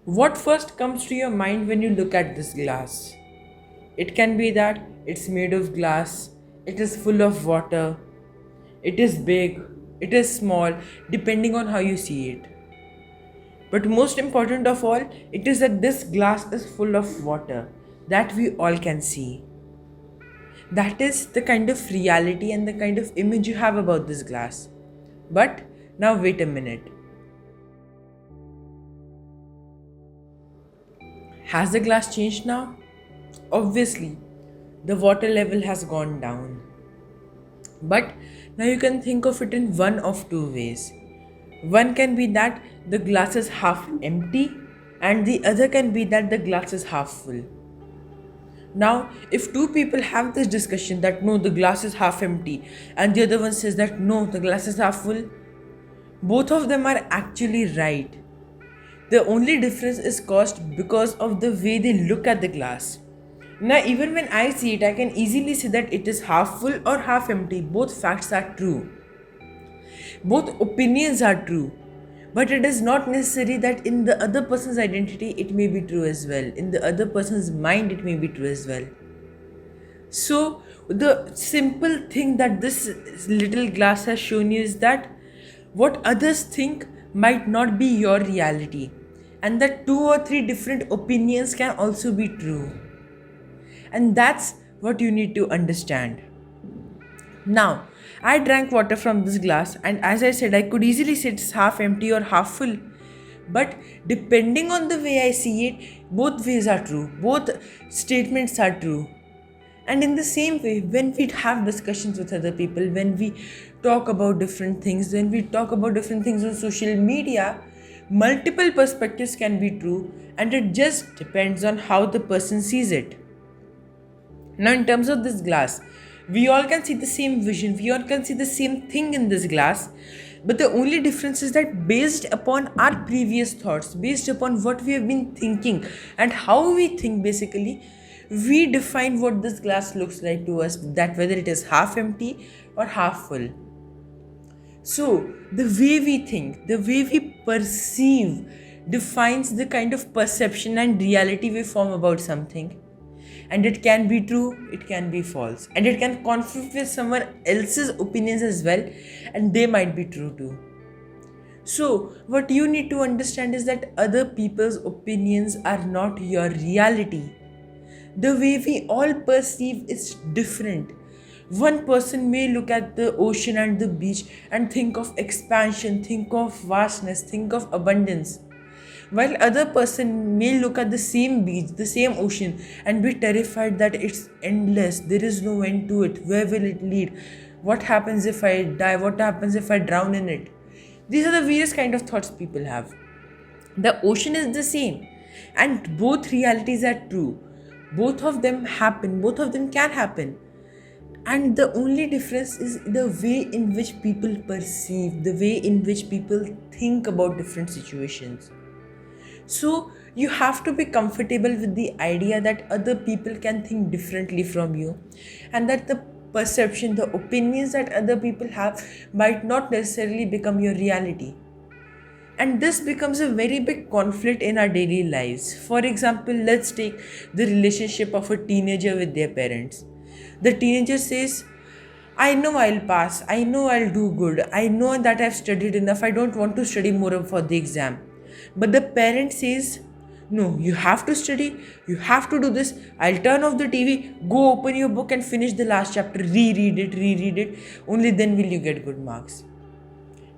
What first comes to your mind when you look at this glass? It can be that it's made of glass, it is full of water, it is big, it is small, depending on how you see it. But most important of all, it is that this glass is full of water that we all can see. That is the kind of reality and the kind of image you have about this glass. But now, wait a minute. Has the glass changed now? Obviously, the water level has gone down. But now you can think of it in one of two ways. One can be that the glass is half empty, and the other can be that the glass is half full. Now, if two people have this discussion that no, the glass is half empty, and the other one says that no, the glass is half full, both of them are actually right. The only difference is caused because of the way they look at the glass. Now, even when I see it, I can easily see that it is half full or half empty. Both facts are true. Both opinions are true. But it is not necessary that in the other person's identity it may be true as well. In the other person's mind it may be true as well. So, the simple thing that this little glass has shown you is that what others think might not be your reality, and that two or three different opinions can also be true. And that's what you need to understand. Now, I drank water from this glass, and as I said, I could easily say it's half empty or half full. But depending on the way I see it, both ways are true, both statements are true. And in the same way, when we have discussions with other people, when we talk about different things, when we talk about different things on social media, multiple perspectives can be true, and it just depends on how the person sees it. Now, in terms of this glass, we all can see the same vision, we all can see the same thing in this glass, but the only difference is that based upon our previous thoughts, based upon what we have been thinking and how we think, basically, we define what this glass looks like to us, that whether it is half empty or half full. So, the way we think, the way we perceive defines the kind of perception and reality we form about something. And it can be true, it can be false, and it can conflict with someone else's opinions as well, and they might be true too. So, what you need to understand is that other people's opinions are not your reality. The way we all perceive is different. One person may look at the ocean and the beach and think of expansion, think of vastness, think of abundance, while other person may look at the same beach, the same ocean, and be terrified that it's endless, there is no end to it, where will it lead, what happens if I die, what happens if I drown in it. These are the various kind of thoughts people have. The ocean is the same, and both realities are true. Both of them happen, both of them can happen. And the only difference is the way in which people perceive, the way in which people think about different situations. So you have to be comfortable with the idea that other people can think differently from you, and that the perception, the opinions that other people have might not necessarily become your reality. And this becomes a very big conflict in our daily lives. For example, let's take the relationship of a teenager with their parents. The teenager says, I know I'll pass, I know I'll do good, I know that I've studied enough, I don't want to study more for the exam. But the parent says, no, you have to study, you have to do this, I'll turn off the TV, go open your book and finish the last chapter, reread it, only then will you get good marks.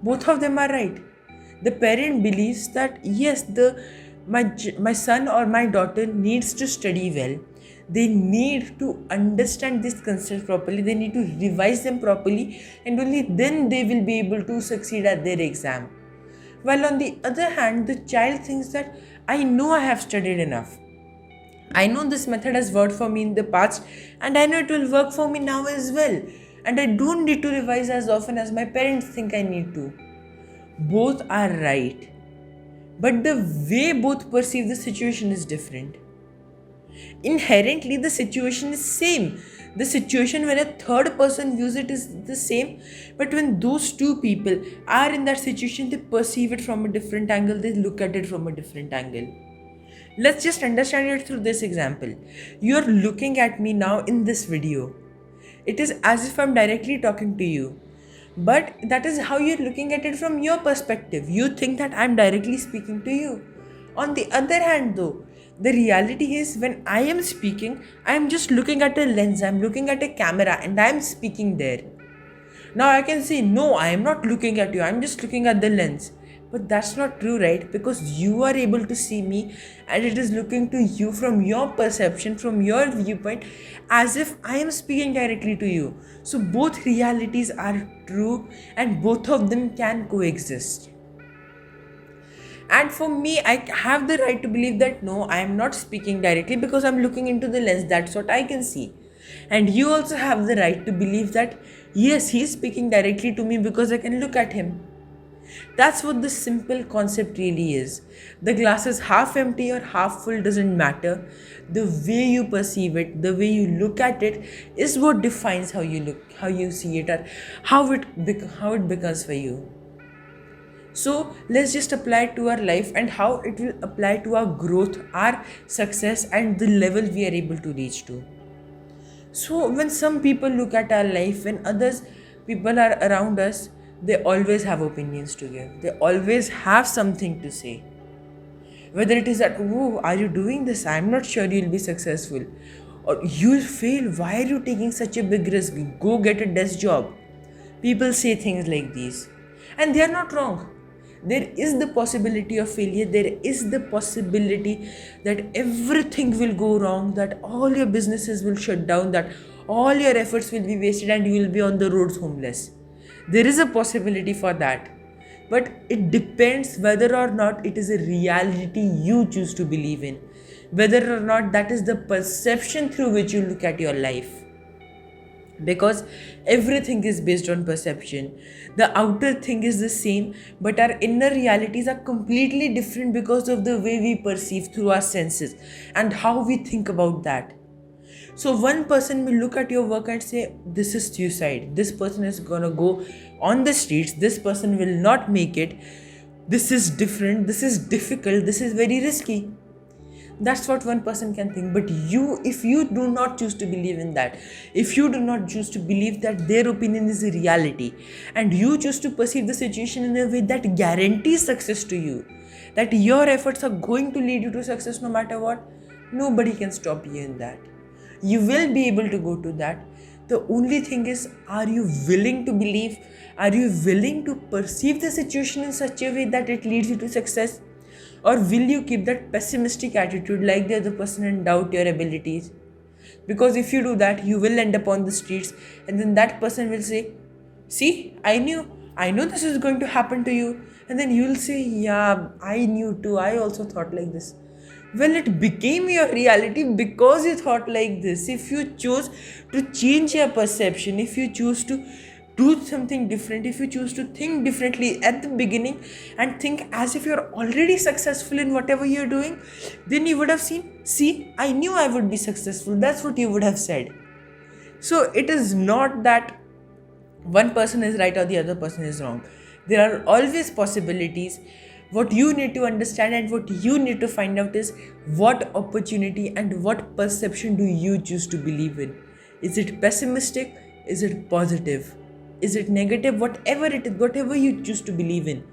Both of them are right. The parent believes that yes, my son or my daughter needs to study well. They need to understand these concepts properly. They need to revise them properly, and only then they will be able to succeed at their exam. While on the other hand, the child thinks that I know I have studied enough. I know this method has worked for me in the past, and I know it will work for me now as well. And I don't need to revise as often as my parents think I need to. Both are right, but the way both perceive the situation is different. Inherently, the situation is same. The situation when a third person views it is the same, but when those two people are in that situation, they perceive it from a different angle, they look at it from a different angle. Let's just understand it through this example. You're looking at me now in this video. It is as if I'm directly talking to you. But that is how you're looking at it from your perspective. You think that I'm directly speaking to you. On the other hand, though, the reality is when I am speaking, I'm just looking at a lens, I'm looking at a camera, and I'm speaking there. Now I can say, no, I am not looking at you, I'm just looking at the lens. But that's not true, right? Because you are able to see me and it is looking to you from your perception, from your viewpoint, as if I am speaking directly to you. So both realities are true and both of them can coexist. And for me, I have the right to believe that no, I am not speaking directly because I'm looking into the lens. That's what I can see. And you also have the right to believe that yes, he's speaking directly to me because I can look at him. That's what the simple concept really is. The glass is half empty or half full doesn't matter. The way you perceive it, the way you look at it is what defines how you look, how you see it, or how it becomes for you. So let's just apply it to our life and how it will apply to our growth, our success, and the level we are able to reach to. So when some people look at our life, when others people are around us, they always have opinions to give. They always have something to say. Whether it is that, oh, are you doing this? I'm not sure you'll be successful. Or you'll fail. Why are you taking such a big risk? Go get a desk job. People say things like these. And they are not wrong. There is the possibility of failure. There is the possibility that everything will go wrong, that all your businesses will shut down, that all your efforts will be wasted and you will be on the roads homeless. There is a possibility for that. But it depends whether or not it is a reality you choose to believe in. Whether or not that is the perception through which you look at your life. Because everything is based on perception. The outer thing is the same, but our inner realities are completely different because of the way we perceive through our senses and how we think about that. So one person will look at your work and say, this is suicide, this person is gonna go on the streets, this person will not make it, this is different, this is difficult, this is very risky. That's what one person can think. But you, if you do not choose to believe in that, if you do not choose to believe that their opinion is a reality, and you choose to perceive the situation in a way that guarantees success to you, that your efforts are going to lead you to success no matter what, nobody can stop you in that. You will be able to go to that. The only thing is, are you willing to believe? Are you willing to perceive the situation in such a way that it leads you to success? Or will you keep that pessimistic attitude like the other person and doubt your abilities? Because if you do that, you will end up on the streets and then that person will say, see, I knew this is going to happen to you. And then you will say, yeah, I knew too. I also thought like this. Well, it became your reality because you thought like this. If you choose to change your perception, if you choose to do something different, if you choose to think differently at the beginning and think as if you're already successful in whatever you're doing, then you would have seen, see, I knew I would be successful. That's what you would have said. So it is not that one person is right or the other person is wrong. There are always possibilities. What you need to understand and what you need to find out is what opportunity and what perception do you choose to believe in. Is it pessimistic? Is it positive? Is it negative? Whatever it is, whatever you choose to believe in.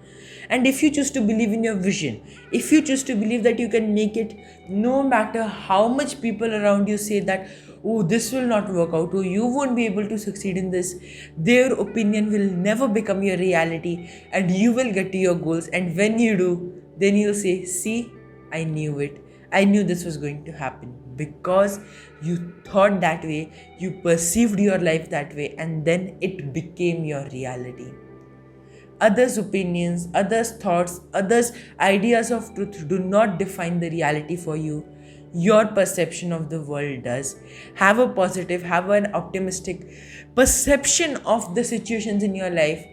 And if you choose to believe in your vision, if you choose to believe that you can make it, no matter how much people around you say that, oh, this will not work out, oh, you won't be able to succeed in this, their opinion will never become your reality and you will get to your goals. And when you do, then you'll say, see, I knew it. I knew this was going to happen because you thought that way, you perceived your life that way, and then it became your reality. Others' opinions, others' thoughts, others' ideas of truth do not define the reality for you. Your perception of the world does. Have a positive, have an optimistic perception of the situations in your life,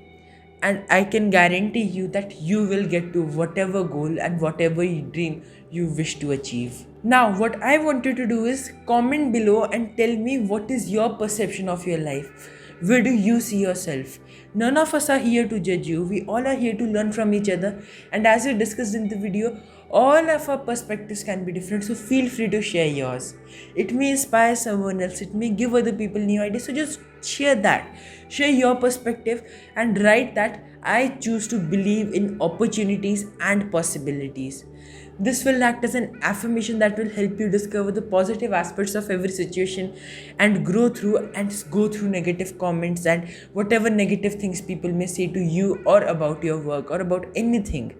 and I can guarantee you that you will get to whatever goal and whatever dream you wish to achieve. Now, what I want you to do is comment below and tell me what is your perception of your life. Where do you see yourself? None of us are here to judge you. We all are here to learn from each other. And as we discussed in the video, All of our perspectives can be different, so feel free to share yours. It may inspire someone else, it may give other people new ideas, so just share that. Share your perspective and write that I choose to believe in opportunities and possibilities. This will act as an affirmation that will help you discover the positive aspects of every situation and go through negative comments and whatever negative things people may say to you or about your work or about anything.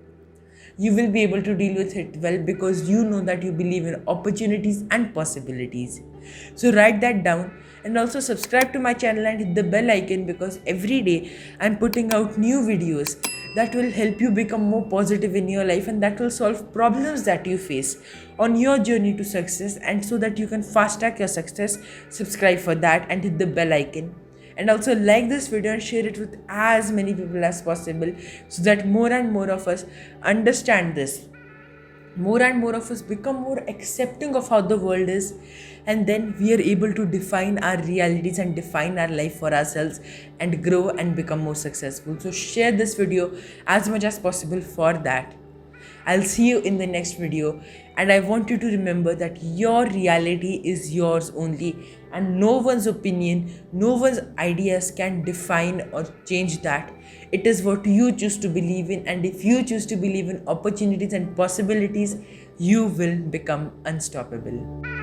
You will be able to deal with it well because you know that you believe in opportunities and possibilities. So write that down and also subscribe to my channel and hit the bell icon because every day I'm putting out new videos that will help you become more positive in your life and that will solve problems that you face on your journey to success, and so that you can fast track your success, subscribe for that and hit the bell icon. And also like this video and share it with as many people as possible so that more and more of us understand this. More and more of us become more accepting of how the world is, and then we are able to define our realities and define our life for ourselves and grow and become more successful. So share this video as much as possible for that. I'll see you in the next video, and I want you to remember that your reality is yours only, and no one's opinion, no one's ideas can define or change that. It is what you choose to believe in, and if you choose to believe in opportunities and possibilities, you will become unstoppable.